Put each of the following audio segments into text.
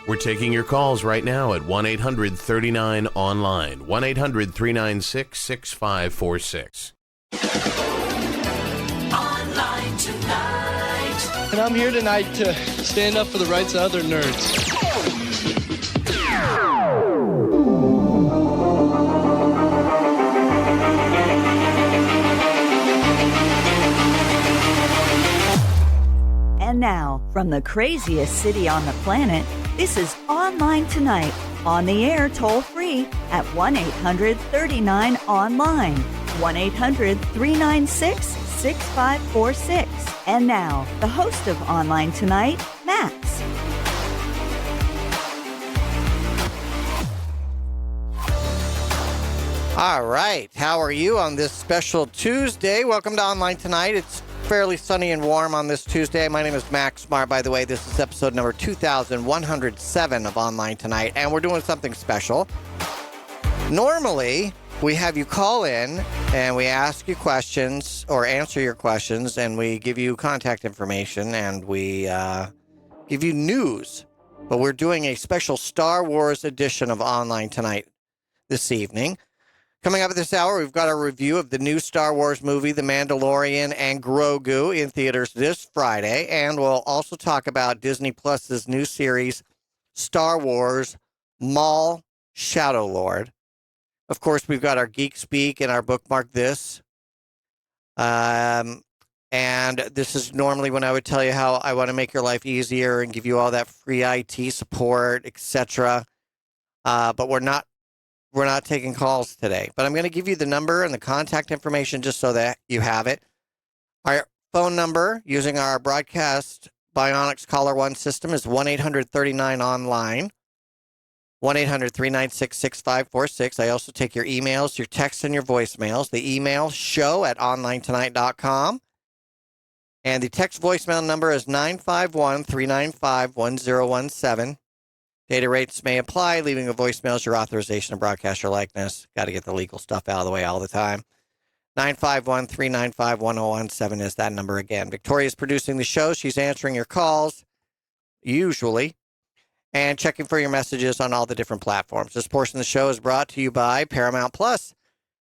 We're taking your calls right now at 1-800-39-ONLINE, 1-800-396-6546. Online Tonight. And I'm here tonight to stand up for the rights of other nerds. And now, from the craziest city on the planet, this is Online Tonight, on the air toll-free at 1-800-39-ONLINE, 1-800-396-6546. And now, the host of Online Tonight, Max. All right, how are you on this special Tuesday? Welcome to Online Tonight. It's fairly sunny and warm on this Tuesday. My name is Max Smart, by the way. This is episode number 2107 of Online Tonight, and we're doing something special. Normally, we have you call in, and we ask you questions, or answer your questions, and we give you contact information, and we give you news. But we're doing a special Star Wars edition of Online Tonight this evening. Coming up at this hour, we've got a review of the new Star Wars movie, The Mandalorian and Grogu, in theaters this Friday. And we'll also talk about Disney Plus's new series, Star Wars Maul, Shadow Lord. Of course, we've got our Geek Speak and our Bookmark This. And this is normally when I would tell you how I want to make your life easier and give you all that free IT support, etc. But we're not taking calls today, but I'm going to give you the number and the contact information just so that you have it. Our phone number using our broadcast Bionics Caller One system is 1-800-39-ONLINE, 1-800-396-6546. I also take your emails, your texts, and your voicemails. The email show@onlinetonight.com. And the text voicemail number is 951-395-1017. Data rates may apply. Leaving a voicemail is your authorization to broadcast your likeness. Got to get the legal stuff out of the way all the time. 951-395-1017 is that number again. Victoria's producing the show. She's answering your calls, usually, and checking for your messages on all the different platforms. This portion of the show is brought to you by Paramount Plus.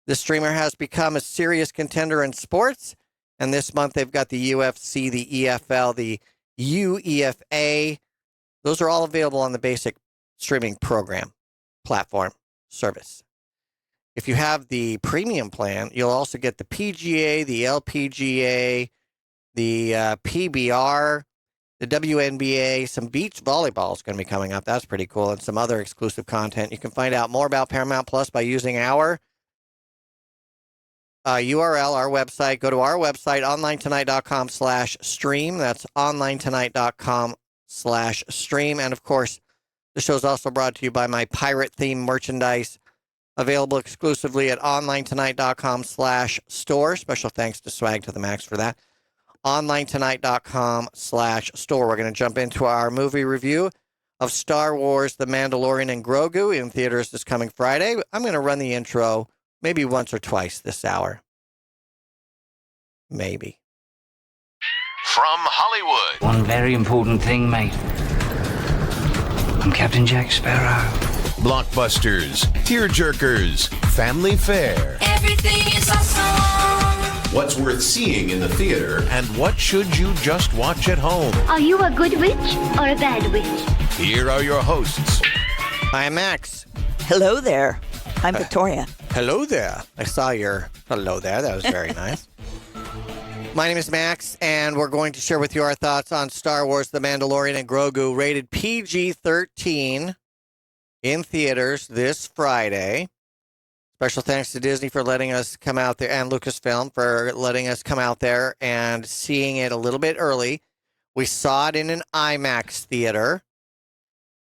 The streamer has become a serious contender in sports, and this month they've got the UFC, the EFL, the UEFA. Those are all available on the basic streaming program, platform, service. If you have the premium plan, you'll also get the PGA, the LPGA, the PBR, the WNBA, some beach volleyball is going to be coming up. That's pretty cool, and some other exclusive content. You can find out more about Paramount Plus by using our URL, our website. Go to our website, onlinetonight.com/stream. That's onlinetonight.com/stream. And of course, the show is also brought to you by my pirate theme merchandise, available exclusively at onlinetonight.com/store. Special thanks to Swag to the Max for that. onlinetonight.com/store. We're going to jump into our movie review of Star Wars, The Mandalorian and Grogu, in theaters this coming Friday. I'm going to run the intro maybe once or twice this hour. Maybe. From Hollywood. One very important thing, mate. I'm Captain Jack Sparrow. Blockbusters, tearjerkers, family fare. Everything is awesome. What's worth seeing in the theater, and what should you just watch at home? Are you a good witch or a bad witch? Here are your hosts. Hi, I'm Max. Hello there. I'm Victoria. Hello there. I saw your hello there. That was very nice. My name is Max, and we're going to share with you our thoughts on Star Wars, The Mandalorian and Grogu, rated PG-13 in theaters this Friday. Special thanks to Disney for letting us come out there, and Lucasfilm for letting us come out there and seeing it a little bit early. We saw it in an IMAX theater,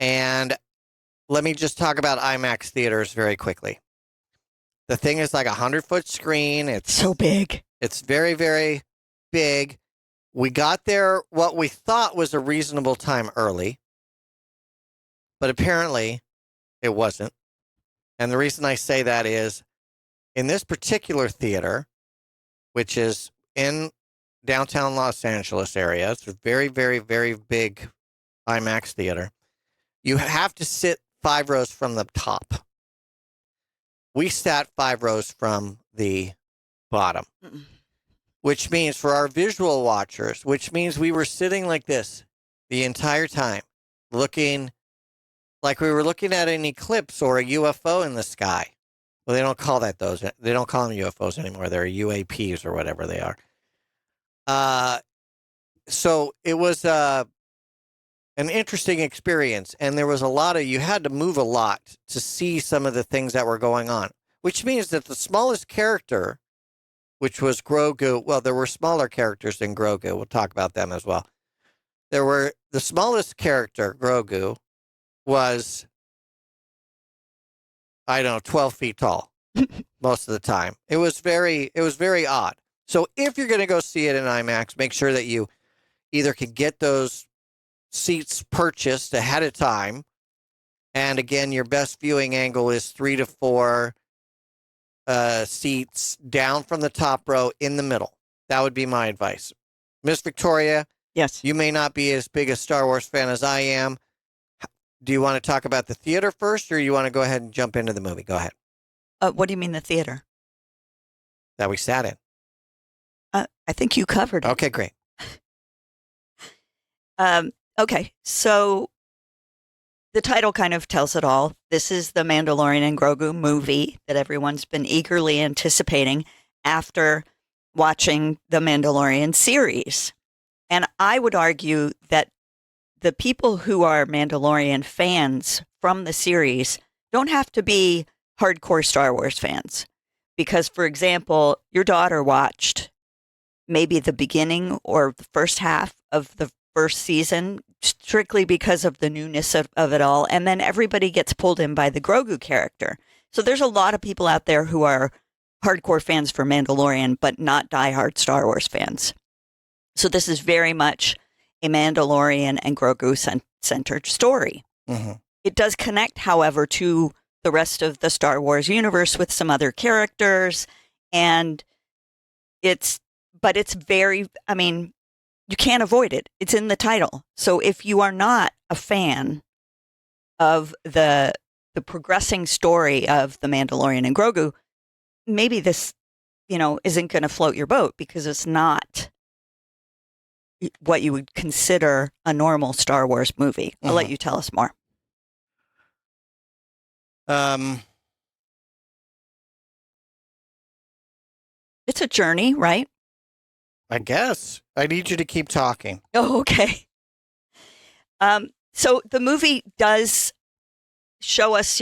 and let me just talk about IMAX theaters very quickly. The thing is like a 100-foot screen. It's So big. It's very, very big. We got there what we thought was a reasonable time early, but apparently it wasn't. And the reason I say that is in this particular theater, which is in downtown Los Angeles area, it's a very, very, very big IMAX theater. You have to sit 5 rows from the top. We sat 5 rows from the bottom, which means for our visual watchers, which means we were sitting like this the entire time, looking like we were looking at an eclipse or a UFO in the sky. Well, they don't call that those. They don't call them UFOs anymore. They're UAPs or whatever they are. So it was an interesting experience, and there was a lot of, you had to move a lot to see some of the things that were going on, which means that the smallest character, which was Grogu, well, there were smaller characters than Grogu. We'll talk about them as well. The smallest character, Grogu, was, I don't know, 12 feet tall most of the time. It was very odd. So if you're going to go see it in IMAX, make sure that you either can get those seats purchased ahead of time. And again, your best viewing angle is 3 to 4 seats down from the top row in the middle. That would be my advice. Miss Victoria, Yes. you may not be as big a Star Wars fan as I am. Do you want to talk about the theater first, or you want to go ahead and jump into the movie? Go ahead. What do you mean the theater? That we sat in. I think you covered it. Okay, great. Okay, so the title kind of tells it all. This is the Mandalorian and Grogu movie that everyone's been eagerly anticipating after watching the Mandalorian series. And I would argue that the people who are Mandalorian fans from the series don't have to be hardcore Star Wars fans. Because, for example, your daughter watched maybe the beginning or the first half of the first season strictly because of the newness of it all. And then everybody gets pulled in by the Grogu character. So there's a lot of people out there who are hardcore fans for Mandalorian, but not diehard Star Wars fans. So this is very much a Mandalorian and Grogu centered story. Mm-hmm. It does connect, however, to the rest of the Star Wars universe with some other characters. And it's very, I mean, you can't avoid it. It's in the title. So if you are not a fan of the progressing story of the Mandalorian and Grogu, maybe this, isn't going to float your boat because it's not what you would consider a normal Star Wars movie. I'll let you tell us more. It's a journey, right? I guess. I need you to keep talking. Oh, okay. So the movie does show us,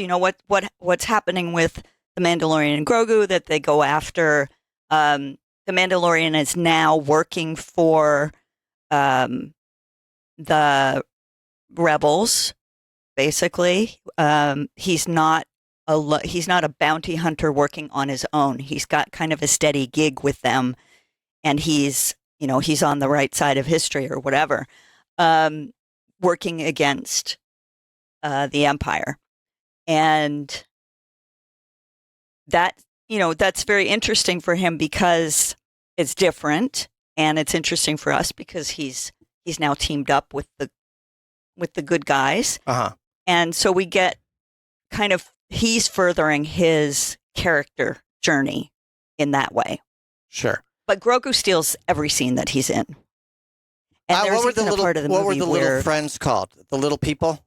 what's happening with the Mandalorian and Grogu, that they go after. The Mandalorian is now working for the rebels, basically. He's not a bounty hunter working on his own. He's got kind of a steady gig with them, and he's on the right side of history or whatever, working against the Empire. And that's very interesting for him because it's different, and it's interesting for us because he's now teamed up with the good guys. Uh-huh. And so we get he's furthering his character journey in that way. Sure. But Grogu steals every scene that he's in. And there's what were the even a little, part of the what movie were the where little friends called? The little people?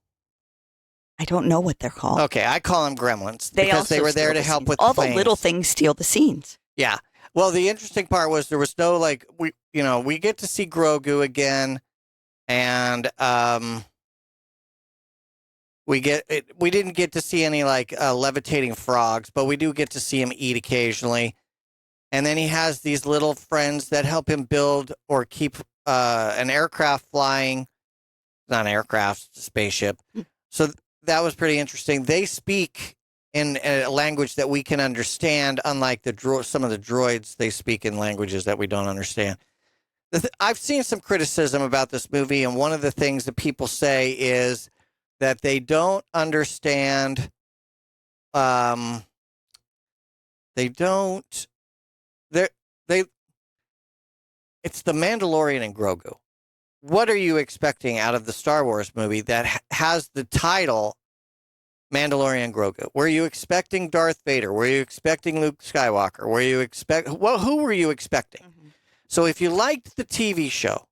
I don't know what they're called. Okay, I call them gremlins They because also they were there steal to the help scenes. with all the the little things steal the scenes. Yeah. Well, the interesting part was there was no we get to see Grogu again, and we didn't get to see any levitating frogs, but we do get to see him eat occasionally. And then he has these little friends that help him build or keep an aircraft flying. Not an aircraft, it's a spaceship. So that was pretty interesting. They speak in a language that we can understand, unlike some of the droids. They speak in languages that we don't understand. I've seen some criticism about this movie, and one of the things that people say is that they don't understand. They don't. It's the Mandalorian and Grogu. what are you expecting out of the Star Wars movie that has the title Mandalorian Grogu? Were you expecting Darth Vader? Were you expecting Luke Skywalker? Who were you expecting? Mm-hmm. So if you liked the TV show,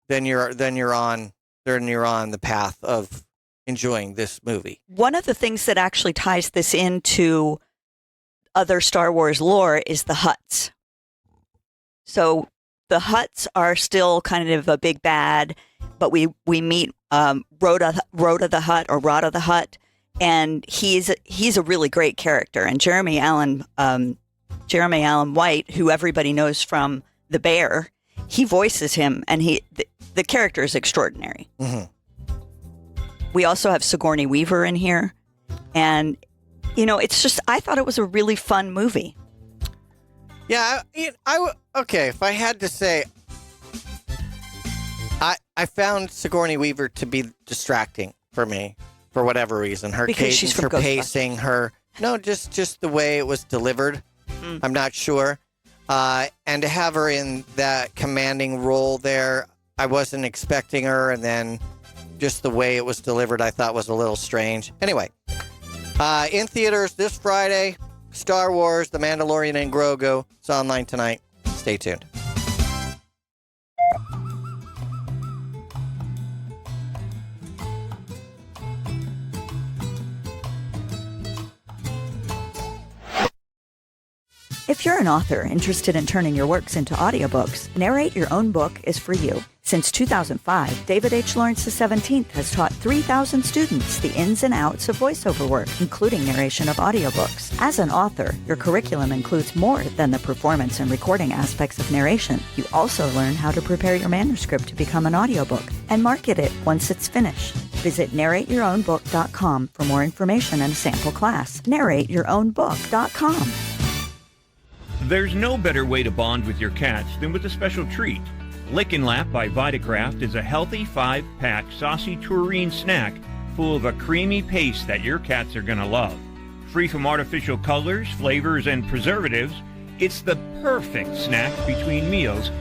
then you're on the path of enjoying this movie. One of the things that actually ties this into other Star Wars lore is the Hutts. So the Hutts are still kind of a big bad, but we meet Rhoda the Hutt or Rada the Hutt, and he's a really great character. And Jeremy Allen White, who everybody knows from The Bear, he voices him, and the character is extraordinary. Mm-hmm. We also have Sigourney Weaver in here, and it's just, I thought it was a really fun movie. Yeah, okay. If I had to say, I found Sigourney Weaver to be distracting for me for whatever reason. Her Because she's cadence, from her pacing, just the way it was delivered. I'm not sure. And to have her in that commanding role there, I wasn't expecting her, and then just the way it was delivered, I thought was a little strange. Anyway, in theaters this Friday, Star Wars, The Mandalorian and Grogu. It's online tonight. Stay tuned. If you're an author interested in turning your works into audiobooks, Narrate Your Own Book is for you. Since 2005, David H. Lawrence XVII has taught 3,000 students the ins and outs of voiceover work, including narration of audiobooks. As an author, your curriculum includes more than the performance and recording aspects of narration. You also learn how to prepare your manuscript to become an audiobook and market it once it's finished. Visit narrateyourownbook.com for more information and a sample class. narrateyourownbook.com. There's no better way to bond with your cats than with a special treat. Lick and Lap by Vitacraft is a healthy 5-pack saucy tureen snack full of a creamy paste that your cats are going to love. Free from artificial colors, flavors, and preservatives, it's the perfect snack between meals.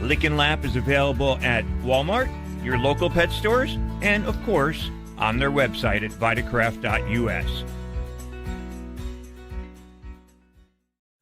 Lick and Lap is available at Walmart, your local pet stores, and, of course, on their website at vitacraft.us.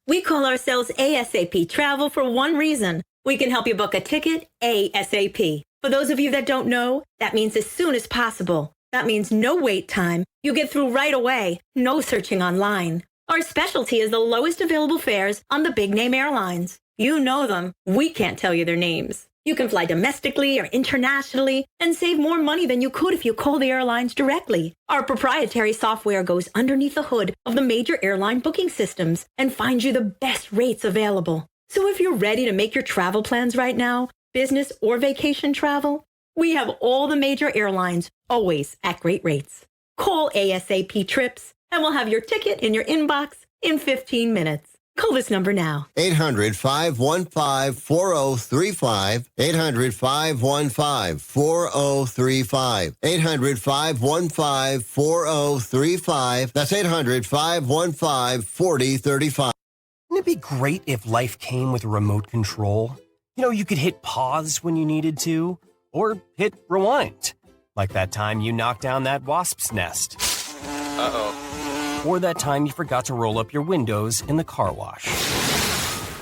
We call ourselves ASAP Travel for one reason. We can help you book a ticket ASAP. For those of you that don't know, that means as soon as possible. That means no wait time. You get through right away. No searching online. Our specialty is the lowest available fares on the big name airlines. You know them. We can't tell you their names. You can fly domestically or internationally and save more money than you could if you call the airlines directly. Our proprietary software goes underneath the hood of the major airline booking systems and finds you the best rates available. So if you're ready to make your travel plans right now, business or vacation travel, we have all the major airlines always at great rates. Call ASAP Trips and we'll have your ticket in your inbox in 15 minutes. Call this number now. 800-515-4035. 800-515-4035. 800-515-4035. That's 800-515-4035. Wouldn't it be great if life came with a remote control? You could hit pause when you needed to, or hit rewind. Like that time you knocked down that wasp's nest. Uh-oh. Or that time you forgot to roll up your windows in the car wash.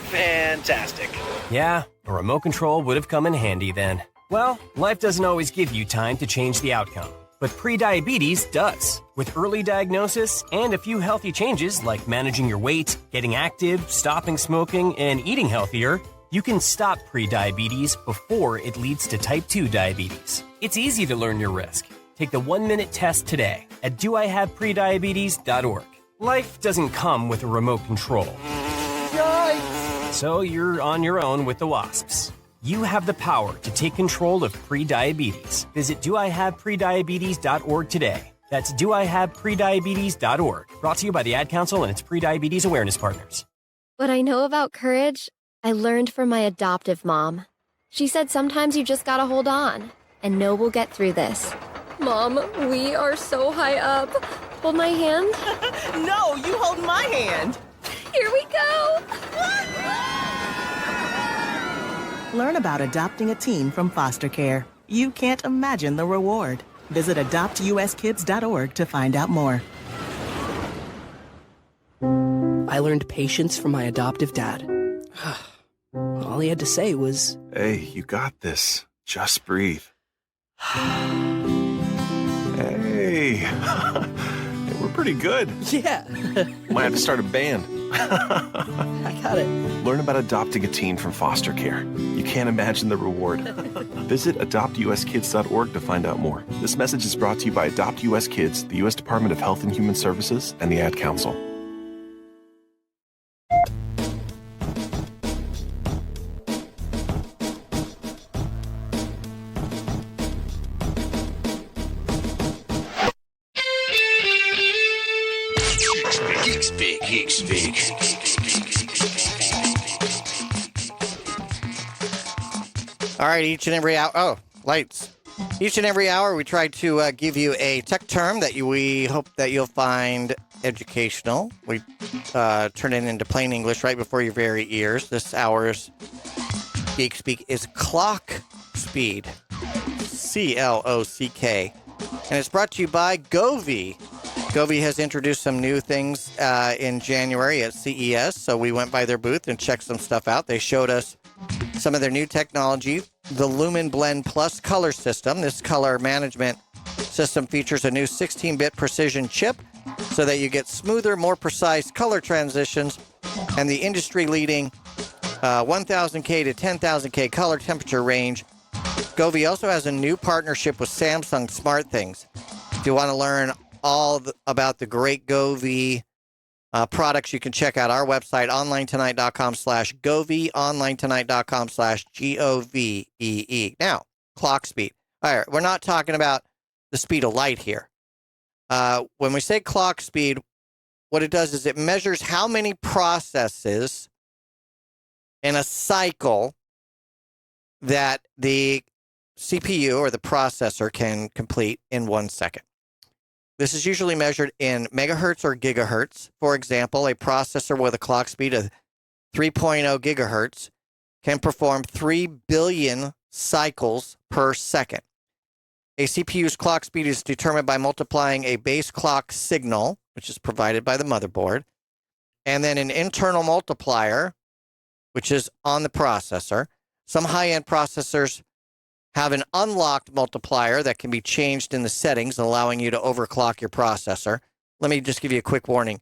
Fantastic. Yeah, a remote control would have come in handy then. Well, life doesn't always give you time to change the outcome, but prediabetes does. With early diagnosis and a few healthy changes like managing your weight, getting active, stopping smoking, and eating healthier, you can stop prediabetes before it leads to type 2 diabetes. It's easy to learn your risk. Take the 1-minute test today at doihaveprediabetes.org. Life doesn't come with a remote control. Yikes! So you're on your own with the wasps. You have the power to take control of prediabetes. Visit doihaveprediabetes.org today. That's doihaveprediabetes.org. Brought to you by the Ad Council and its Prediabetes Awareness Partners. What I know about courage, I learned from my adoptive mom. She said sometimes you just gotta hold on and know we'll get through this. Mom, we are so high up. Hold my hand. No, you hold my hand. Here we go. Learn about adopting a teen from foster care. You can't imagine the reward. Visit adoptuskids.org to find out more. I learned patience from my adoptive dad. All he had to say was, "Hey, you got this. Just breathe." Hey, we're pretty good. Yeah. Might have to start a band. I got it. Learn about adopting a teen from foster care. You can't imagine the reward. Visit adoptuskids.org to find out more. This message is brought to you by Adopt US Kids, the U.S. Department of Health and Human Services, and the Ad Council. Geek Speak. All right, each and every hour. Oh, lights. Each and every hour, we try to give you a tech term that we hope that you'll find educational. We turn it into plain English right before your very ears. This hour's Geek Speak is clock speed. CLOCK. And it's brought to you by Govee. Govee has introduced some new things in January at CES, so we went by their booth and checked some stuff out. They showed us some of their new technology, the Lumen Blend Plus color system. This color management system features a new 16-bit precision chip so that you get smoother, more precise color transitions and the industry-leading 1000K to 10,000K color temperature range. Govee also has a new partnership with Samsung SmartThings. If you want to learn about the great Govee products, you can check out our website, onlinetonight.com/Govee, onlinetonight.com/GOVEE. Now, clock speed. All right, we're not talking about the speed of light here. When we say clock speed, what it does is it measures how many processes in a cycle that the CPU or the processor can complete in 1 second. This is usually measured in megahertz or gigahertz. For example, a processor with a clock speed of 3.0 gigahertz can perform 3 billion cycles per second. A CPU's clock speed is determined by multiplying a base clock signal, which is provided by the motherboard, and then an internal multiplier, which is on the processor. Some high-end processors have an unlocked multiplier that can be changed in the settings, allowing you to overclock your processor. Let me just give you a quick warning.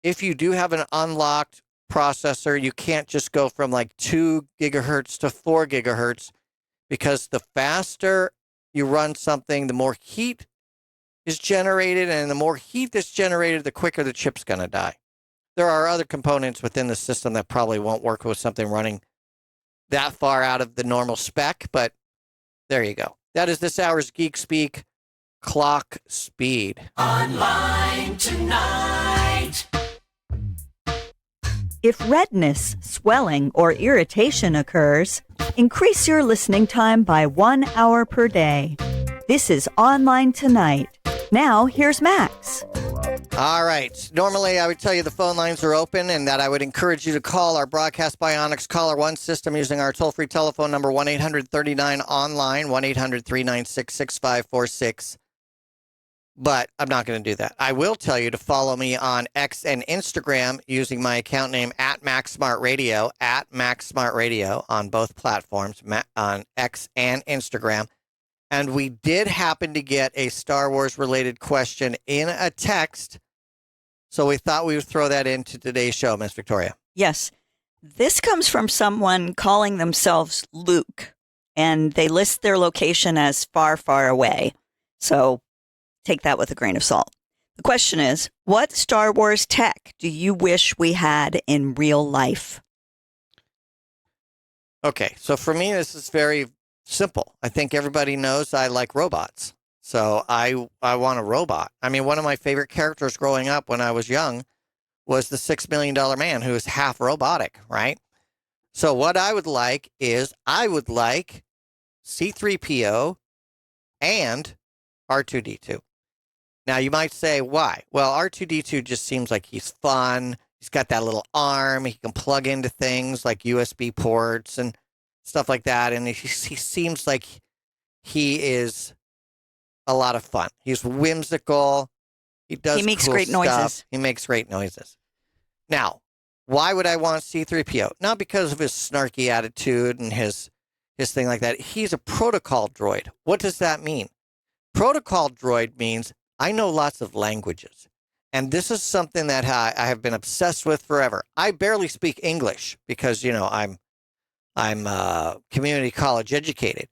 If you do have an unlocked processor, you can't just go from like 2 gigahertz to 4 gigahertz, because the faster you run something, the more heat is generated, and the more heat that's generated, the quicker the chip's going to die. There are other components within the system that probably won't work with something running that far out of the normal spec, but there you go. That is this hour's Geek Speak clock speed. Online tonight. If redness, swelling, or irritation occurs, increase your listening time by 1 hour per day. This is Online Tonight. Now, here's Max. All right. Normally, I would tell you the phone lines are open and that I would encourage you to call our Broadcast Bionics Caller 1 system using our toll-free telephone number 1-800-39-ONLINE, 1-800-396-6546. But I'm not going to do that. I will tell you to follow me on X and Instagram using my account name @MaxSmartRadio, @MaxSmartRadio on both platforms, on X and Instagram. And we did happen to get a Star Wars-related question in a text, so we thought we would throw that into today's show, Miss Victoria. Yes. This comes from someone calling themselves Luke, and they list their location as far, far away. So take that with a grain of salt. The question is, what Star Wars tech do you wish we had in real life? Okay, so for me, this is very simple. I think everybody knows I like robots. So I want a robot. I mean, one of my favorite characters growing up when I was young was the $6 Million Man, who is half robotic, right? So what I would like is C-3PO and R2-D2. Now, you might say, why? Well, R2-D2 just seems like he's fun. He's got that little arm. He can plug into things like USB ports, and stuff like that. And he seems like he is a lot of fun. He's whimsical. He makes great noises. He makes great noises. Now, why would I want C-3PO? Not because of his snarky attitude and his thing like that. He's a protocol droid. What does that mean? Protocol droid means I know lots of languages. And this is something that I have been obsessed with forever. I barely speak English because, I'm community college educated.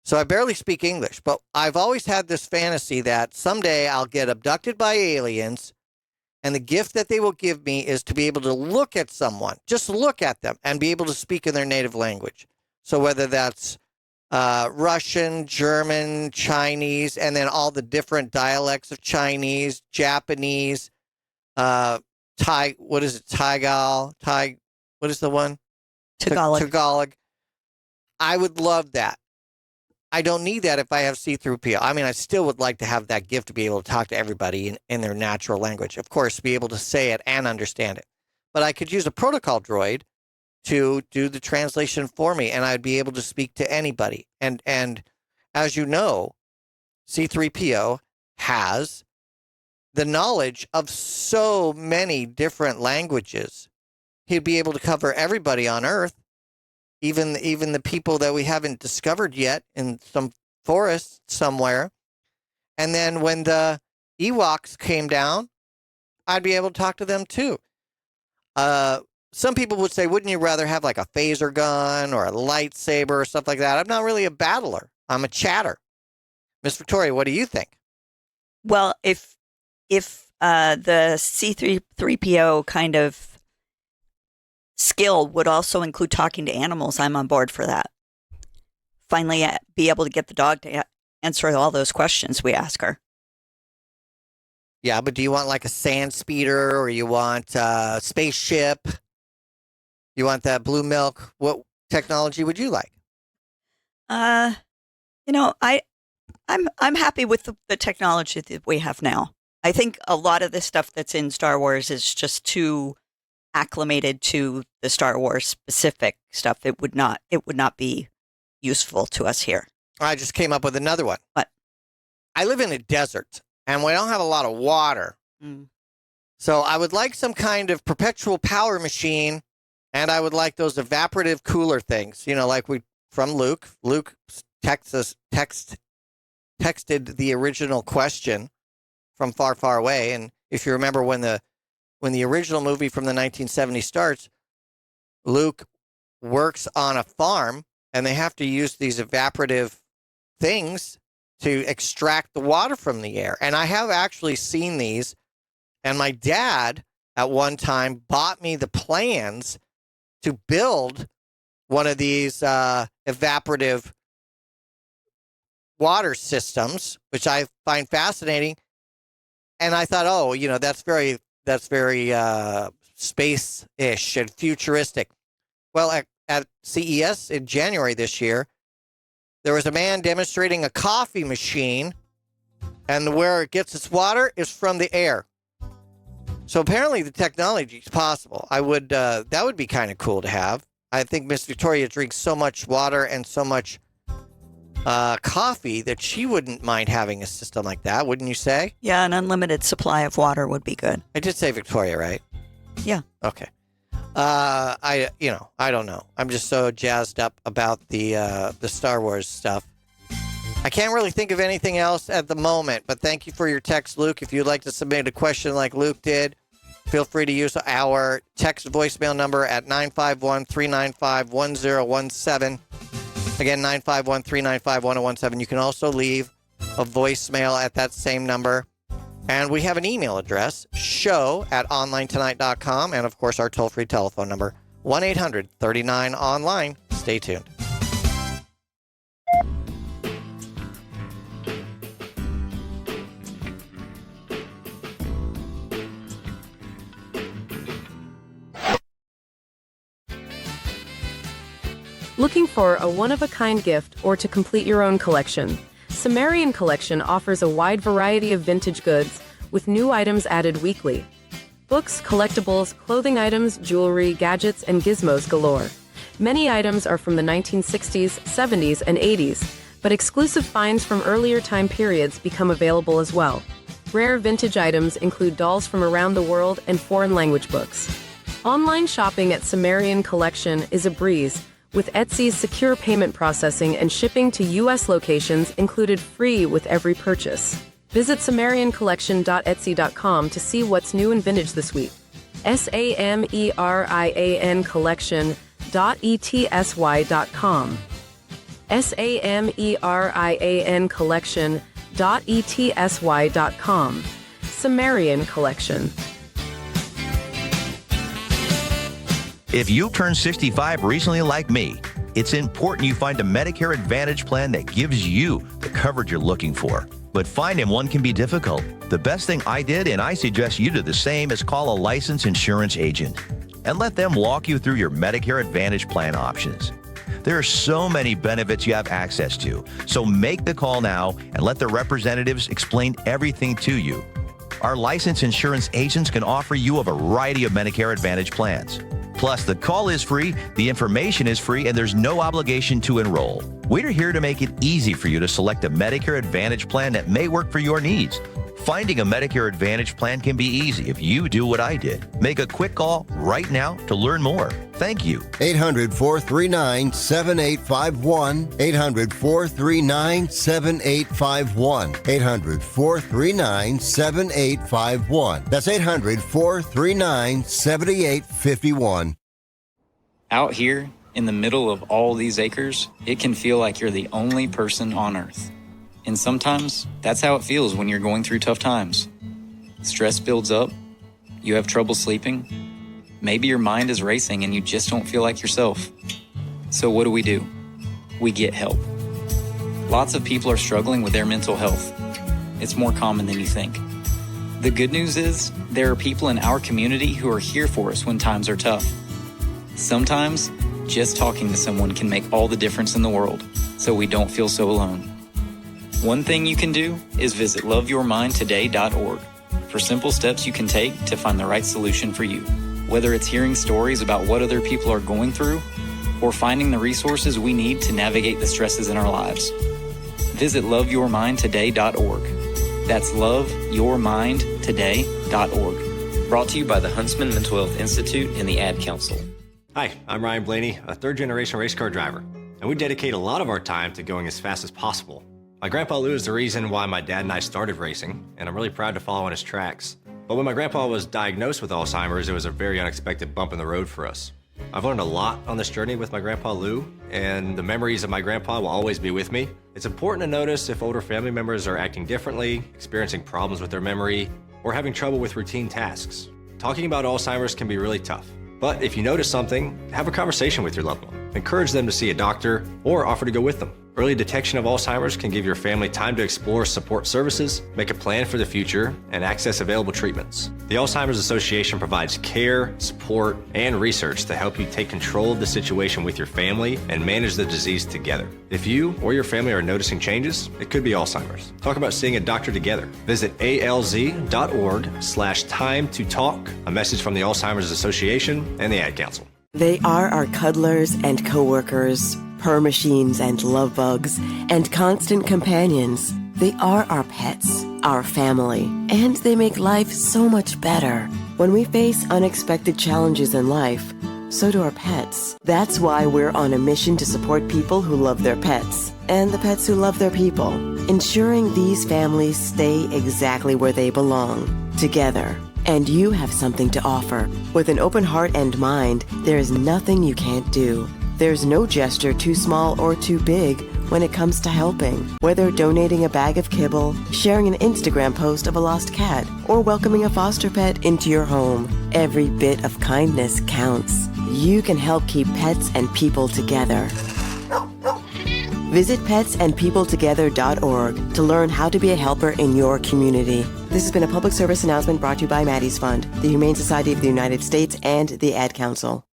So I barely speak English, but I've always had this fantasy that someday I'll get abducted by aliens, and the gift that they will give me is to be able to look at someone, just look at them, and be able to speak in their native language. So whether that's Russian, German, Chinese, and then all the different dialects of Chinese, Japanese, Thai, what is it? What is the one? Tagalog. I would love that. I don't need that if I have C-3PO. I mean, I still would like to have that gift to be able to talk to everybody in their natural language. Of course, be able to say it and understand it. But I could use a protocol droid to do the translation for me, and I'd be able to speak to anybody. And as you know, C-3PO has the knowledge of so many different languages. He'd be able to cover everybody on Earth. Even the people that we haven't discovered yet in some forest somewhere. And then when the Ewoks came down, I'd be able to talk to them too. Some people would say, wouldn't you rather have like a phaser gun or a lightsaber or stuff like that? I'm not really a battler. I'm a chatter. Miss Victoria, what do you think? Well, if the C-3PO kind of skill would also include talking to animals, I'm on board for that. Finally, be able to get the dog to answer all those questions we ask her. Yeah, but do you want like a sand speeder, or you want a spaceship? You want that blue milk? What technology would you like? I'm happy with the technology that we have now. I think a lot of the stuff that's in Star Wars is just too acclimated to the Star Wars specific stuff. It would not be useful to us here. I just came up with another one. What? I live in a desert, and we don't have a lot of water. So I would like some kind of perpetual power machine, and I would like those evaporative cooler things, like from Luke. Luke texted the original question from far, far away. And if you remember when the original movie from the 1970s starts, Luke works on a farm, and they have to use these evaporative things to extract the water from the air. And I have actually seen these, and my dad at one time bought me the plans to build one of these evaporative water systems, which I find fascinating. And I thought, that's very space-ish and futuristic. Well, at CES in January this year, there was a man demonstrating a coffee machine, and where it gets its water is from the air. So apparently the technology is possible. That would be kind of cool to have. I think Miss Victoria drinks so much water and so much coffee that she wouldn't mind having a system like that, wouldn't you say? Yeah, an unlimited supply of water would be good. I did say Victoria, right? Yeah. Okay. I don't know. I'm just so jazzed up about the Star Wars stuff. I can't really think of anything else at the moment, but thank you for your text, Luke. If you'd like to submit a question like Luke did, feel free to use our text voicemail number at 951-395-1017. Again, 951-395-1017. You can also leave a voicemail at that same number. And we have an email address, show@onlinetonight.com. And, of course, our toll-free telephone number, 1-800-39-ONLINE. Stay tuned. Looking for a one-of-a-kind gift or to complete your own collection? Sumerian Collection offers a wide variety of vintage goods with new items added weekly. Books, collectibles, clothing items, jewelry, gadgets, and gizmos galore. Many items are from the 1960s, 70s, and 80s, but exclusive finds from earlier time periods become available as well. Rare vintage items include dolls from around the world and foreign language books. Online shopping at Sumerian Collection is a breeze, with Etsy's secure payment processing and shipping to U.S. locations included free with every purchase. Visit SumerianCollection.etsy.com to see what's new and vintage this week. SAMERIAN Collection.etsy.com. SAMERIAN Collection.etsy.com. Sumerian Collection. If you turned 65 recently like me, it's important you find a Medicare Advantage plan that gives you the coverage you're looking for. But finding one can be difficult. The best thing I did, and I suggest you do the same, is call a licensed insurance agent and let them walk you through your Medicare Advantage plan options. There are so many benefits you have access to, so make the call now and let the representatives explain everything to you. Our licensed insurance agents can offer you a variety of Medicare Advantage plans. Plus, the call is free, the information is free, and there's no obligation to enroll. We're here to make it easy for you to select a Medicare Advantage plan that may work for your needs. Finding a Medicare Advantage plan can be easy if you do what I did. Make a quick call right now to learn more. Thank you. 800-439-7851. 800-439-7851. 800-439-7851. That's 800-439-7851. Out here, in the middle of all these acres, it can feel like you're the only person on Earth. And sometimes, that's how it feels when you're going through tough times. Stress builds up, you have trouble sleeping, maybe your mind is racing and you just don't feel like yourself. So what do? We get help. Lots of people are struggling with their mental health. It's more common than you think. The good news is, there are people in our community who are here for us when times are tough. Sometimes, just talking to someone can make all the difference in the world, so we don't feel so alone. One thing you can do is visit loveyourmindtoday.org for simple steps you can take to find the right solution for you. Whether it's hearing stories about what other people are going through or finding the resources we need to navigate the stresses in our lives. Visit loveyourmindtoday.org. That's loveyourmindtoday.org. Brought to you by the Huntsman Mental Health Institute and the Ad Council. Hi, I'm Ryan Blaney, a third-generation race car driver, and we dedicate a lot of our time to going as fast as possible. My grandpa Lou is the reason why my dad and I started racing, and I'm really proud to follow in his tracks. But when my grandpa was diagnosed with Alzheimer's, it was a very unexpected bump in the road for us. I've learned a lot on this journey with my grandpa Lou, and the memories of my grandpa will always be with me. It's important to notice if older family members are acting differently, experiencing problems with their memory, or having trouble with routine tasks. Talking about Alzheimer's can be really tough. But if you notice something, have a conversation with your loved one. Encourage them to see a doctor or offer to go with them. Early detection of Alzheimer's can give your family time to explore support services, make a plan for the future, and access available treatments. The Alzheimer's Association provides care, support, and research to help you take control of the situation with your family and manage the disease together. If you or your family are noticing changes, it could be Alzheimer's. Talk about seeing a doctor together. Visit alz.org/time to talk. A message from the Alzheimer's Association and the Ad Council. They are our cuddlers and coworkers, purr machines and love bugs, and constant companions. They are our pets, our family, and they make life so much better. When we face unexpected challenges in life, so do our pets. That's why we're on a mission to support people who love their pets, and the pets who love their people, ensuring these families stay exactly where they belong, together. And you have something to offer. With an open heart and mind, there is nothing you can't do. There's no gesture too small or too big when it comes to helping. Whether donating a bag of kibble, sharing an Instagram post of a lost cat, or welcoming a foster pet into your home, every bit of kindness counts. You can help keep pets and people together. Visit petsandpeopletogether.org to learn how to be a helper in your community. This has been a public service announcement brought to you by Maddie's Fund, the Humane Society of the United States, and the Ad Council.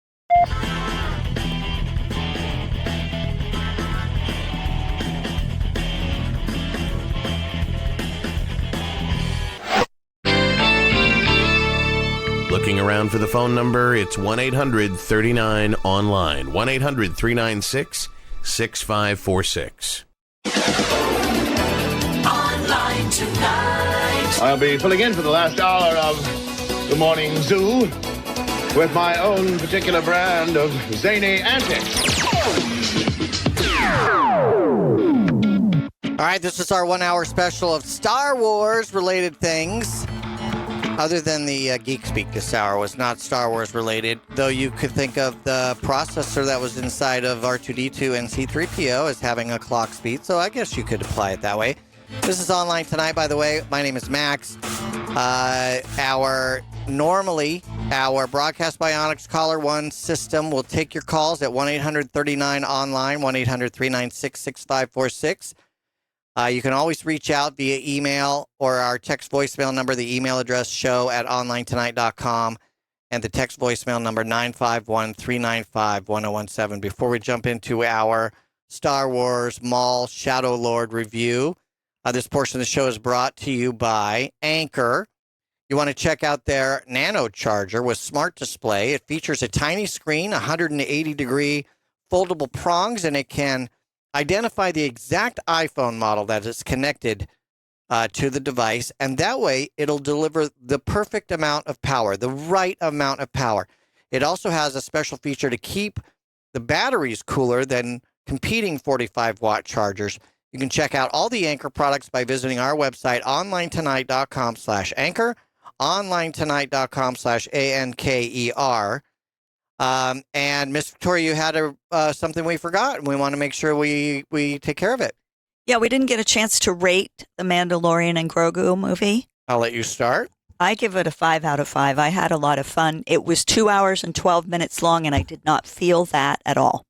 Looking around for the phone number? It's 1-800-39-ONLINE. 1-800-396-6546. Online tonight. I'll be filling in for the last hour of the morning zoo with my own particular brand of zany antics. All right, this is our 1 hour special of Star Wars related things. Other than the Geek Speak this hour was not Star Wars related, though you could think of the processor that was inside of R2-D2 and C-3PO as having a clock speed, so I guess you could apply it that way. This is Online Tonight, by the way. My name is Max. Our Broadcast Bionics Caller 1 system will take your calls at 1-800-39-ONLINE, 1-800-396-6546. You can always reach out via email or our text voicemail number, the email address show@onlinetonight.com, and the text voicemail number 951-395-1017. Before we jump into our Star Wars Maul Shadow Lord review, this portion of the show is brought to you by Anchor. You want to check out their Nano Charger with Smart Display. It features a tiny screen, 180-degree foldable prongs, and it can identify the exact iPhone model that is connected to the device, and that way it'll deliver the perfect amount of power, the right amount of power. It also has a special feature to keep the batteries cooler than competing 45-watt chargers. You can check out all the Anchor products by visiting our website, onlinetonight.com/anchor, onlinetonight.com/ANKER. And Miss Victoria, you had something we forgot, and we want to make sure we take care of it. Yeah, we didn't get a chance to rate the Mandalorian and Grogu movie. I'll let you start. I give it a 5 out of 5. I had a lot of fun. It was 2 hours and 12 minutes long, and I did not feel that at all.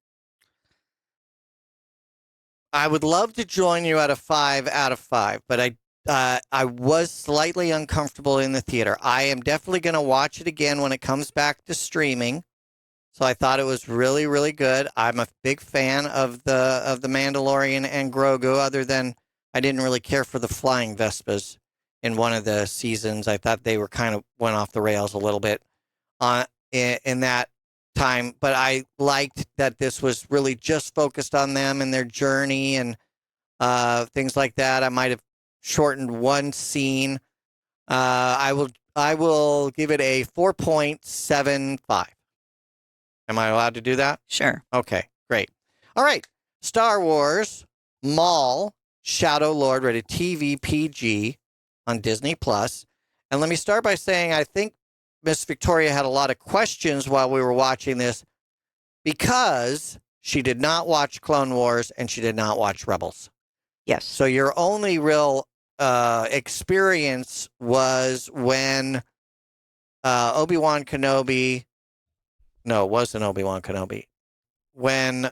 I would love to join you at a 5 out of 5, but I was slightly uncomfortable in the theater. I am definitely going to watch it again when it comes back to streaming. So I thought it was really, really good. I'm a big fan of the Mandalorian and Grogu, other than I didn't really care for the flying Vespas in one of the seasons. I thought they were kind of went off the rails a little bit in that time. But I liked that this was really just focused on them and their journey and things like that. I might have shortened one scene. I will give it a 4.75. Am I allowed to do that? Sure. Okay, great. All right. Star Wars Maul Shadow Lord, rated TV PG on Disney Plus. And let me start by saying I think Miss Victoria had a lot of questions while we were watching this because she did not watch Clone Wars and she did not watch Rebels. Yes. So your only real experience was when Obi-Wan Kenobi... No, it wasn't Obi-Wan Kenobi. When,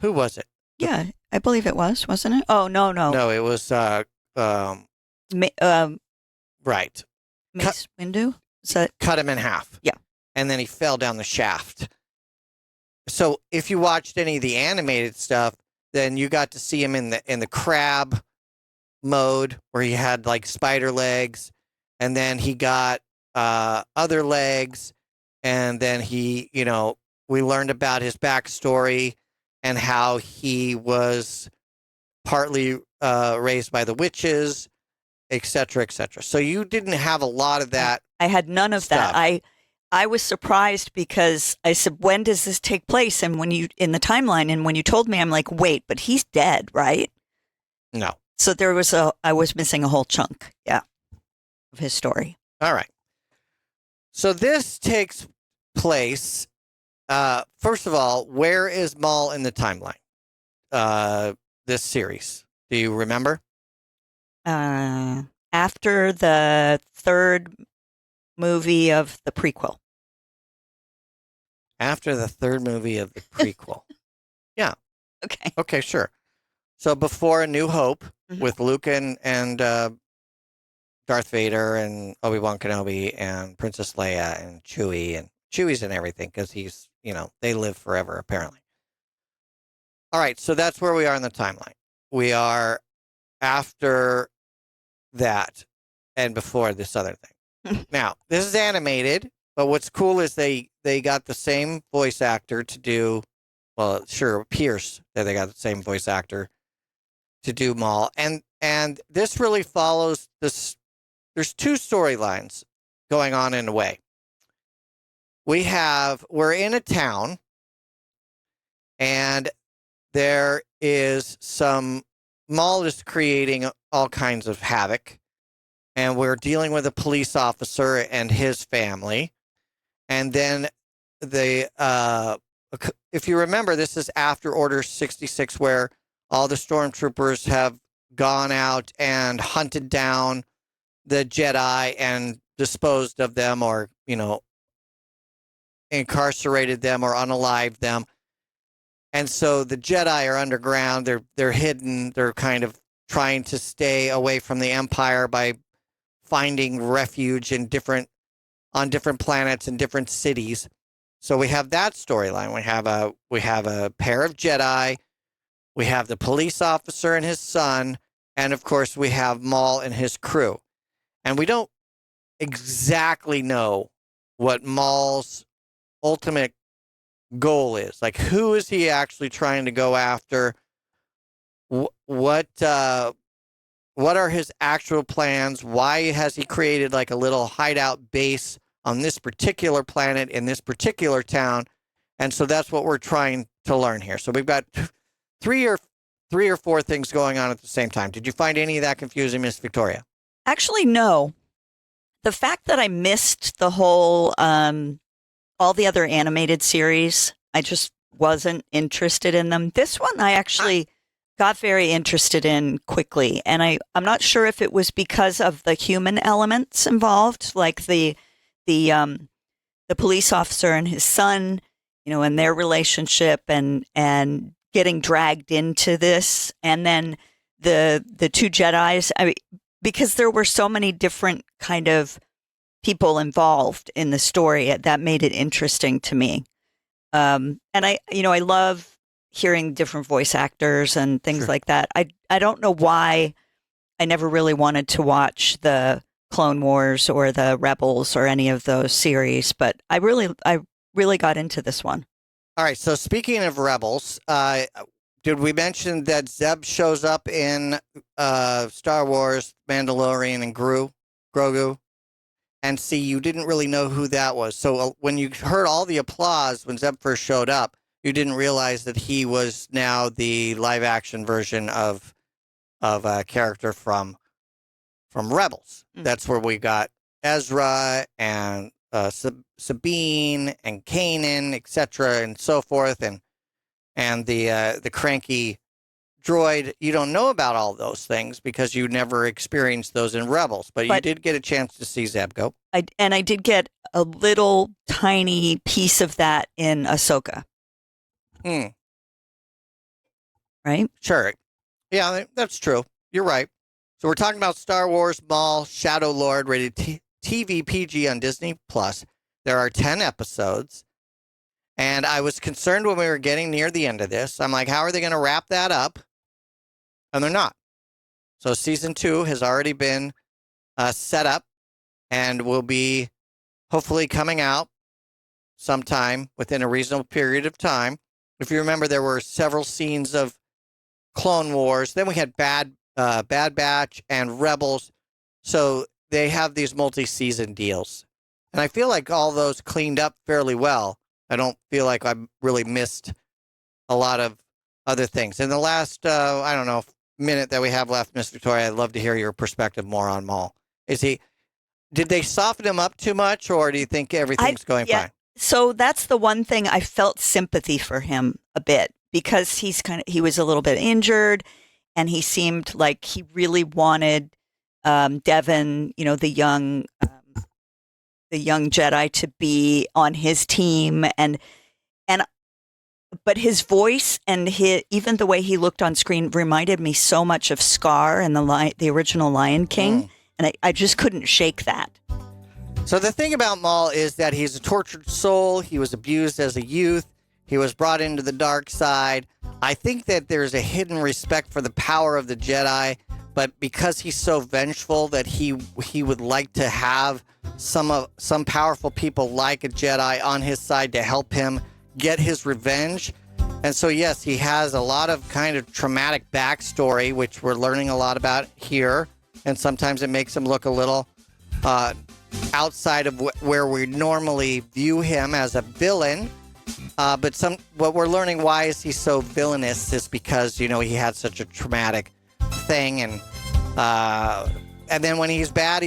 who was it? Yeah, I believe it was, wasn't it? Oh, no. No, it was, right. Mace Windu? Cut him in half. Yeah. And then he fell down the shaft. So if you watched any of the animated stuff, then you got to see him in the crab mode where he had like spider legs, and then he got other legs. And then we learned about his backstory and how he was partly raised by the witches, et cetera, et cetera. So you didn't have a lot of that. I had none of that. I was surprised because I said, when does this take place? And in the timeline, and when you told me, I'm like, wait, but he's dead, right? No. So I was missing a whole chunk, of his story. All right. So this takes place, first of all, where is Maul in the timeline? This series. Do you remember? After the third movie of the prequel. After the third movie of the prequel. Yeah. Okay. Okay, sure. So before A New Hope with Luke and Darth Vader and Obi-Wan Kenobi and Princess Leia and Chewie, and Chewie's in everything because he's, they live forever apparently. All right, so that's where we are in the timeline. We are after that and before this other thing. Now, this is animated, but what's cool is they got the same voice actor to do, well, it sure appears that they got the same voice actor to do Maul. And this really follows this. There's two storylines going on in a way. We're in a town, and there is Maul is creating all kinds of havoc, and we're dealing with a police officer and his family. And then if you remember, this is after Order 66, where all the stormtroopers have gone out and hunted down the Jedi and disposed of them, or, incarcerated them or unalived them. And so the Jedi are underground. They're hidden. They're kind of trying to stay away from the Empire by finding refuge on different planets and different cities. So we have that storyline. We have a pair of Jedi. We have the police officer and his son, and of course we have Maul and his crew. And we don't exactly know what Maul's ultimate goal is. Like, who is he actually trying to go after? What are his actual plans? Why has he created like a little hideout base on this particular planet in this particular town? And so that's what we're trying to learn here. So we've got three or four things going on at the same time. Did you find any of that confusing, Miss Victoria? Actually, no. The fact that I missed the whole, all the other animated series, I just wasn't interested in them. This one I actually got very interested in quickly. And I'm not sure if it was because of the human elements involved, like the police officer and his son, and their relationship and getting dragged into this. And then the two Jedis, because there were so many different kind of people involved in the story, that made it interesting to me. And I love hearing different voice actors and things like that. I don't know why I never really wanted to watch the Clone Wars or the Rebels or any of those series, but I really got into this one. All right. So speaking of Rebels, did we mention that Zeb shows up in Star Wars, Mandalorian, and Grogu? And see, you didn't really know who that was. So when you heard all the applause when Zeb first showed up, you didn't realize that he was now the live-action version of a character from Rebels. Mm-hmm. That's where we got Ezra and Sabine and Kanan, etc., and so forth, and the cranky droid. You don't know about all those things because you never experienced those in Rebels, but you did get a chance to see Zeb go. I did get a little tiny piece of that in Ahsoka. Right? Sure. Yeah, that's true. You're right. So we're talking about Star Wars Maul Shadow Lord, rated TV PG on Disney Plus. There are 10 episodes. And I was concerned when we were getting near the end of this. I'm like, how are they going to wrap that up? And they're not. So season 2 has already been set up and will be hopefully coming out sometime within a reasonable period of time. If you remember, there were several scenes of Clone Wars. Then we had Bad Batch and Rebels. So they have these multi-season deals. And I feel like all those cleaned up fairly well. I don't feel like I really missed a lot of other things. In the last, minute that we have left, Miss Victoria, I'd love to hear your perspective more on Maul. Did they soften him up too much, or do you think everything's going fine? So that's the one thing I felt sympathy for him a bit, because he was a little bit injured, and he seemed like he really wanted Devin, the young Jedi, to be on his team, but his voice and even the way he looked on screen reminded me so much of Scar and the original Lion King, and I just couldn't shake that. So the thing about Maul is that he's a tortured soul. He was abused as a youth. He was brought into the dark side. I think that there's a hidden respect for the power of the Jedi, but because he's so vengeful that he would like to have some powerful people like a Jedi on his side to help him get his revenge. And so, yes, he has a lot of kind of traumatic backstory, which we're learning a lot about here. And sometimes it makes him look a little outside of where we normally view him as a villain. But what we're learning, why is he so villainous, is because, he had such a traumatic thing. And then when he's bad,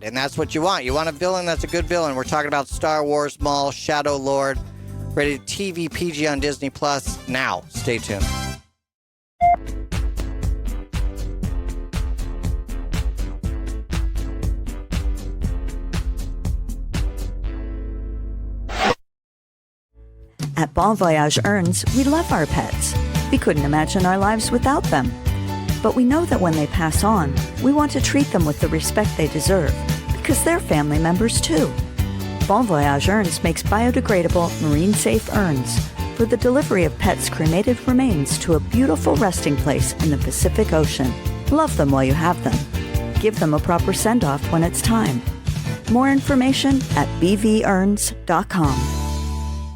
and that's what you want. You want a villain that's a good villain. We're talking about Star Wars Maul, Shadow Lord, rated TV PG on Disney Plus now. Stay tuned. At Bon Voyage Urns, we love our pets. We couldn't imagine our lives without them. But we know that when they pass on, we want to treat them with the respect they deserve, because they're family members too. Bon Voyage Urns makes biodegradable, marine-safe urns for the delivery of pets' cremated remains to a beautiful resting place in the Pacific Ocean. Love them while you have them. Give them a proper send-off when it's time. More information at bvurns.com.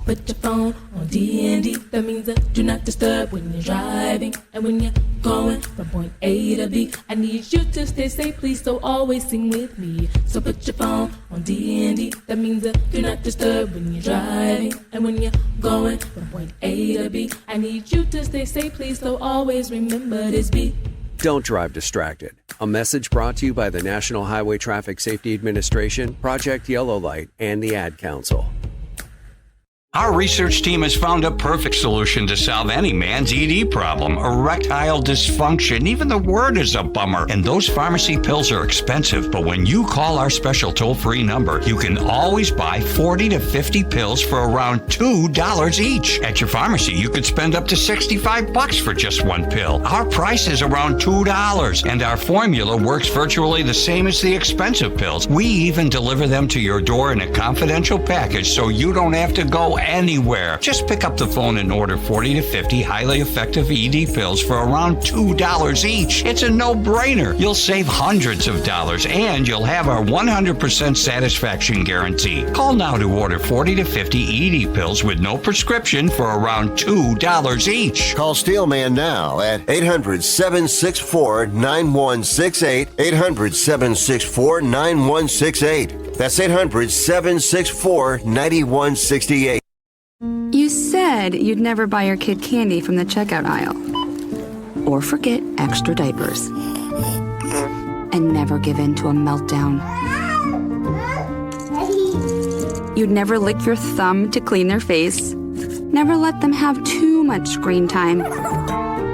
Put your phone on D&D. That means do not disturb when you're driving. And when you're going from point A to B, I need you to stay safe, please, so always sing with me. So put your phone on D&D. That means do not disturb when you're driving. And when you're going from point A to B, I need you to stay safe, please, so always remember this beat. Don't drive distracted. A message brought to you by the National Highway Traffic Safety Administration, Project Yellow Light, and the Ad Council. Our research team has found a perfect solution to solve any man's ED problem, erectile dysfunction. Even the word is a bummer. And those pharmacy pills are expensive, but when you call our special toll-free number, you can always buy 40 to 50 pills for around $2 each. At your pharmacy, you could spend up to $65 for just one pill. Our price is around $2, and our formula works virtually the same as the expensive pills. We even deliver them to your door in a confidential package, so you don't have to go anywhere. Just pick up the phone and order 40 to 50 highly effective ED pills for around $2 each. It's a no-brainer. You'll save hundreds of dollars, and you'll have our 100% satisfaction guarantee. Call now to order 40 to 50 ED pills with no prescription for around $2 each. Call Steelman now at 800-764-9168, 800-764-9168. That's 800-764-9168. You said you'd never buy your kid candy from the checkout aisle. Or forget extra diapers. And never give in to a meltdown. You'd never lick your thumb to clean their face. Never let them have too much screen time.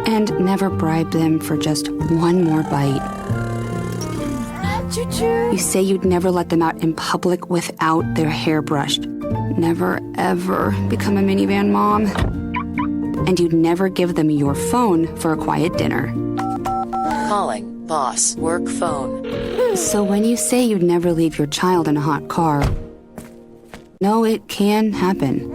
And never bribe them for just one more bite. You say you'd never let them out in public without their hair brushed. Never, ever become a minivan mom. And you'd never give them your phone for a quiet dinner. Calling boss work phone. So when you say you'd never leave your child in a hot car, no, it can happen.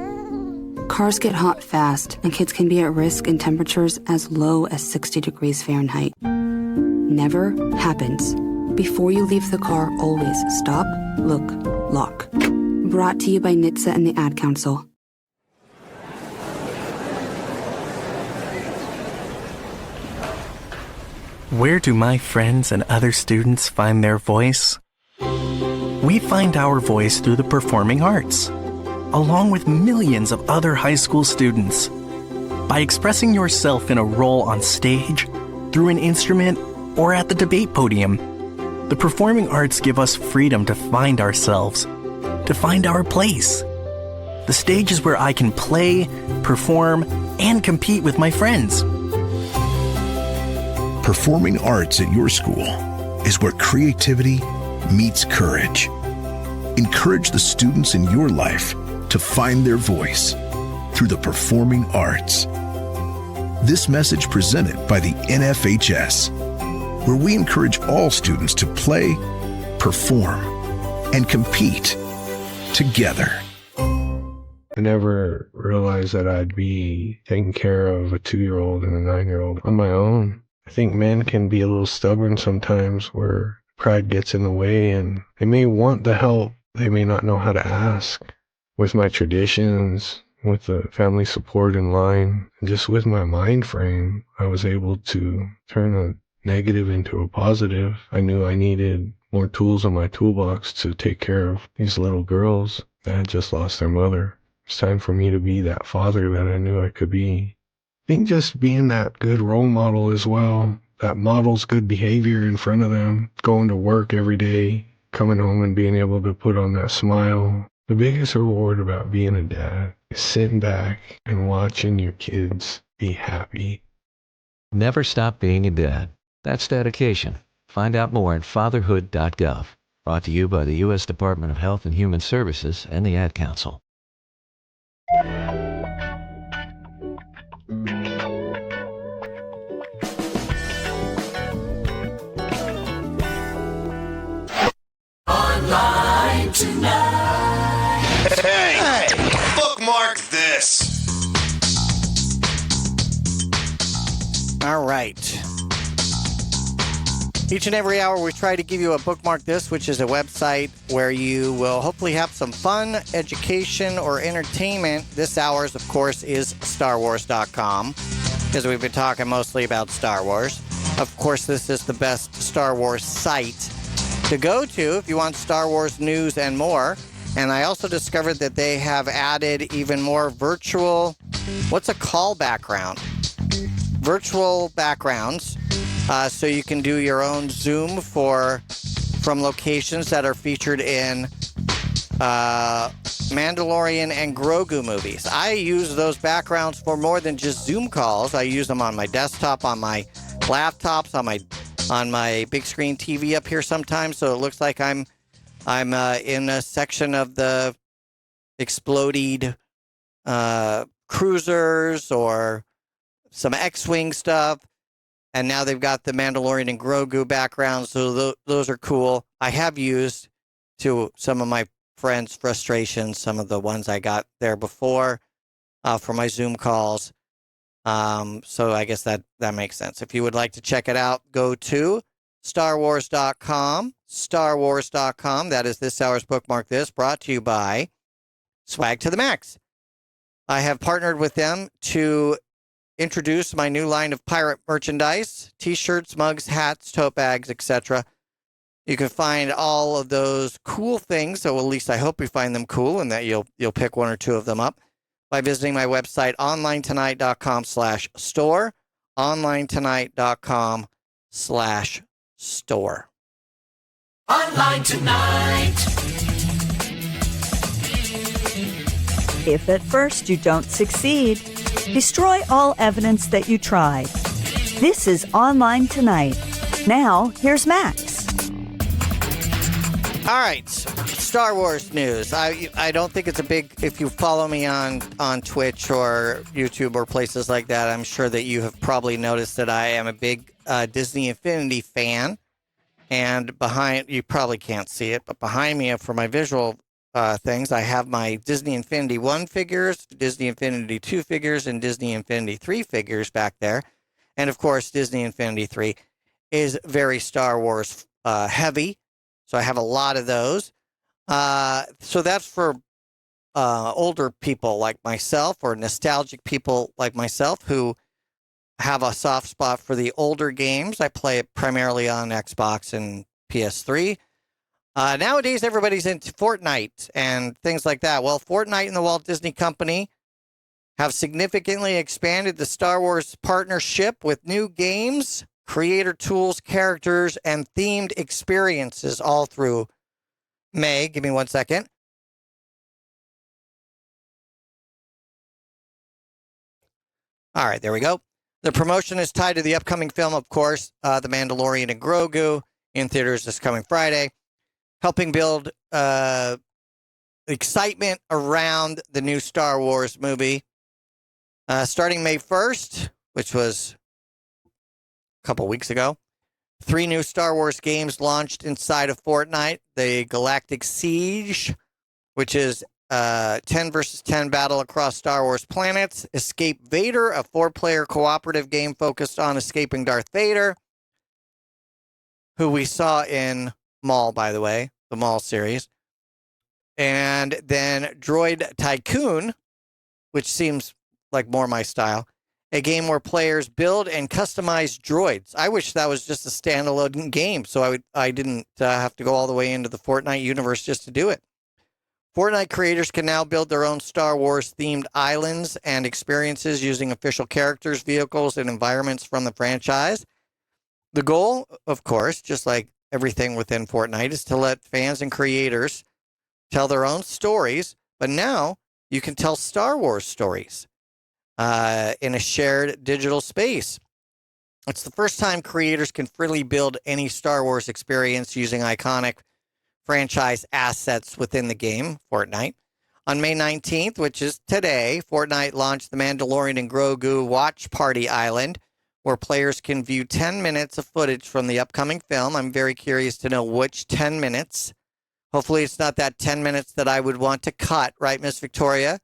Cars get hot fast, and kids can be at risk in temperatures as low as 60 degrees Fahrenheit. Never happens. Before you leave the car, always stop, look, lock. Brought to you by NHTSA and the Ad Council. Where do my friends and other students find their voice? We find our voice through the performing arts, along with millions of other high school students. By expressing yourself in a role on stage, through an instrument, or at the debate podium, the performing arts give us freedom to find ourselves, to find our place. The stage is where I can play, perform, and compete with my friends. Performing arts at your school is where creativity meets courage. Encourage the students in your life to find their voice through the performing arts. This message presented by the NFHS, where we encourage all students to play, perform, and compete together. I never realized that I'd be taking care of a 2-year-old and a 9-year-old on my own. I think men can be a little stubborn sometimes, where pride gets in the way, and they may want the help, they may not know how to ask. With my traditions, with the family support in line, and just with my mind frame, I was able to turn a negative into a positive. I knew I needed more tools in my toolbox to take care of these little girls that had just lost their mother. It's time for me to be that father that I knew I could be. I think just being that good role model as well, that models good behavior in front of them, going to work every day, coming home and being able to put on that smile. The biggest reward about being a dad is sitting back and watching your kids be happy. Never stop being a dad. That's dedication. Find out more at fatherhood.gov. Brought to you by the U.S. Department of Health and Human Services and the Ad Council. Online tonight. Hey, bookmark this. All right. Each and every hour, we try to give you a Bookmark This, which is a website where you will hopefully have some fun, education, or entertainment. This hour's, of course, is StarWars.com, because we've been talking mostly about Star Wars. Of course, this is the best Star Wars site to go to if you want Star Wars news and more. And I also discovered that they have added even more virtual, what's a call background? Virtual backgrounds. So you can do your own Zoom from locations that are featured in Mandalorian and Grogu movies. I use those backgrounds for more than just Zoom calls. I use them on my desktop, on my laptops, on my big screen TV up here sometimes. So it looks like I'm in a section of the exploded cruisers or some X-Wing stuff. And now they've got the Mandalorian and Grogu backgrounds, so those are cool. I have used, to some of my friends' frustrations, some of the ones I got there before for my Zoom calls. So I guess that makes sense. If you would like to check it out, go to StarWars.com. StarWars.com. That is this hour's Bookmark This, brought to you by Swag to the Max. I have partnered with them to introduce my new line of pirate merchandise, t-shirts, mugs, hats, tote bags, etc. You can find all of those cool things, so at least I hope you find them cool and that you'll pick one or two of them up by visiting my website, onlinetonight.com/store, onlinetonight.com/store. Online tonight. If at first you don't succeed, destroy all evidence that you tried. This is Online Tonight. Now, here's Max. All right, Star Wars news. I don't think it's a big, if you follow me on Twitch or YouTube or places like that, I'm sure that you have probably noticed that I am a big Disney Infinity fan. And behind, you probably can't see it, but behind me for my visual things, I have my Disney Infinity 1 figures, Disney Infinity 2 figures, and Disney Infinity 3 figures back there. And of course, Disney Infinity 3 is very Star Wars heavy, so I have a lot of those. So that's for older people like myself, or nostalgic people like myself who have a soft spot for the older games. I play it primarily on Xbox and PS3. Nowadays, everybody's into Fortnite and things like that. Well, Fortnite and the Walt Disney Company have significantly expanded the Star Wars partnership with new games, creator tools, characters, and themed experiences all through May. Give me 1 second. All right, there we go. The promotion is tied to the upcoming film, of course, The Mandalorian and Grogu, in theaters this coming Friday, helping build excitement around the new Star Wars movie. Starting May 1st, which was a couple weeks ago, 3 new Star Wars games launched inside of Fortnite. The Galactic Siege, which is 10 versus 10 battle across Star Wars planets. Escape Vader, a 4-player cooperative game focused on escaping Darth Vader, who we saw in Maul, by the way, the Maul series. And then Droid Tycoon, which seems like more my style, a game where players build and customize droids. I wish that was just a standalone game, so I didn't have to go all the way into the Fortnite universe just to do it. Fortnite creators can now build their own Star Wars-themed islands and experiences using official characters, vehicles, and environments from the franchise. The goal, of course, just like everything within Fortnite, is to let fans and creators tell their own stories, but now you can tell Star Wars stories in a shared digital space. It's the first time creators can freely build any Star Wars experience using iconic franchise assets within the game, Fortnite. On May 19th, which is today, Fortnite launched the Mandalorian and Grogu Watch Party Island, where players can view 10 minutes of footage from the upcoming film. I'm very curious to know which 10 minutes. Hopefully it's not that 10 minutes that I would want to cut, right, Miss Victoria?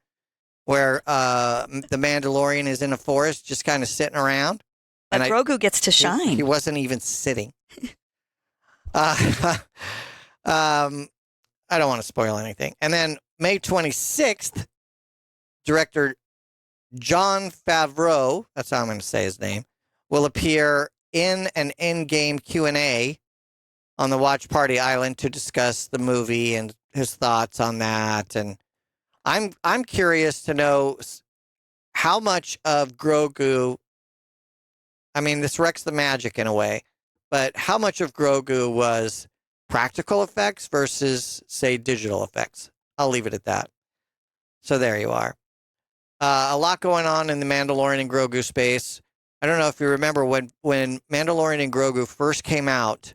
Where the Mandalorian is in a forest just kind of sitting around. But Grogu gets to shine. He wasn't even sitting. I don't want to spoil anything. And then May 26th, director Jon Favreau, that's how I'm going to say his name, will appear in an in-game Q&A on the Watch Party Island to discuss the movie and his thoughts on that. And I'm curious to know how much of Grogu, I mean, this wrecks the magic in a way, but how much of Grogu was practical effects versus, say, digital effects? I'll leave it at that. So there you are. A lot going on in the Mandalorian and Grogu space. I don't know if you remember when Mandalorian and Grogu first came out,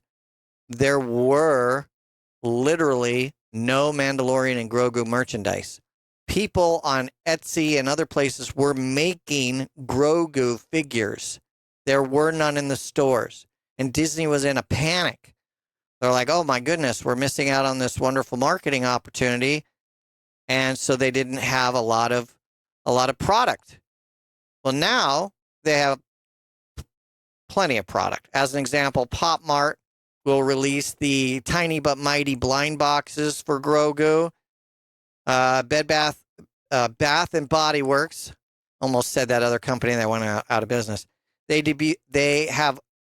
there were literally no Mandalorian and Grogu merchandise. People on Etsy and other places were making Grogu figures. There were none in the stores. And Disney was in a panic. They're like, oh my goodness, we're missing out on this wonderful marketing opportunity. And so they didn't have a lot of product. Well, now they have plenty of product. As an example, Pop Mart will release the tiny but mighty blind boxes for Grogu. Bath and Body Works, almost said that other company that went out of business. They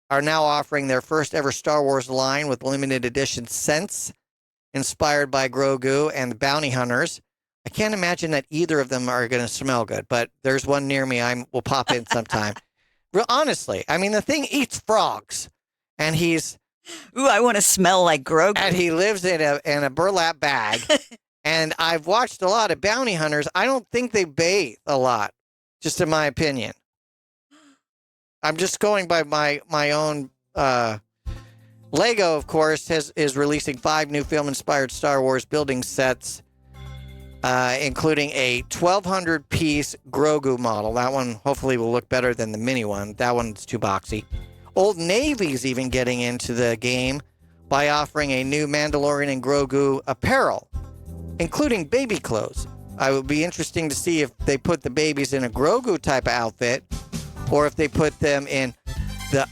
are now offering their first ever Star Wars line with limited edition scents inspired by Grogu and the Bounty Hunters. I can't imagine that either of them are going to smell good, but there's one near me. Will pop in sometime. Honestly, I mean, the thing eats frogs, and he's... Ooh, I want to smell like Grogu. And he lives in a burlap bag. And I've watched a lot of bounty hunters. I don't think they bathe a lot, just in my opinion. I'm just going by my own... Lego, of course, is releasing 5 new film-inspired Star Wars building sets, including a 1,200-piece Grogu model. That one hopefully will look better than the mini one. That one's too boxy. Old Navy's even getting into the game by offering a new Mandalorian and Grogu apparel, including baby clothes. I would be interesting to see if they put the babies in a Grogu type of outfit, or if they put them in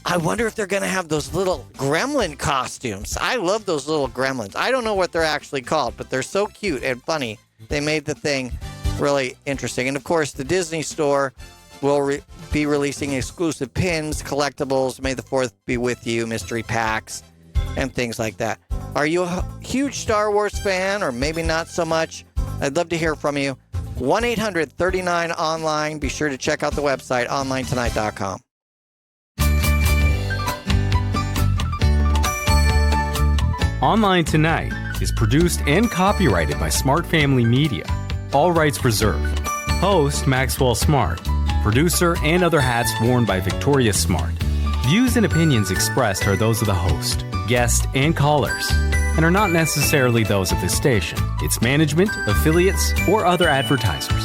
I wonder if they're going to have those little gremlin costumes. I love those little gremlins. I don't know what they're actually called, but they're so cute and funny. They made the thing really interesting. And of course, the Disney Store will be releasing exclusive pins, collectibles, May the 4th be with you, mystery packs, and things like that. Are you a huge Star Wars fan, or maybe not so much? I'd love to hear from you. 1-800-39-ONLINE. Be sure to check out the website, onlinetonight.com. Online Tonight is produced and copyrighted by Smart Family Media. All rights reserved. Host Maxwell Smart. Producer and other hats worn by Victoria Smart. Views and opinions expressed are those of the host, guest, and callers, and are not necessarily those of the station, its management, affiliates, or other advertisers.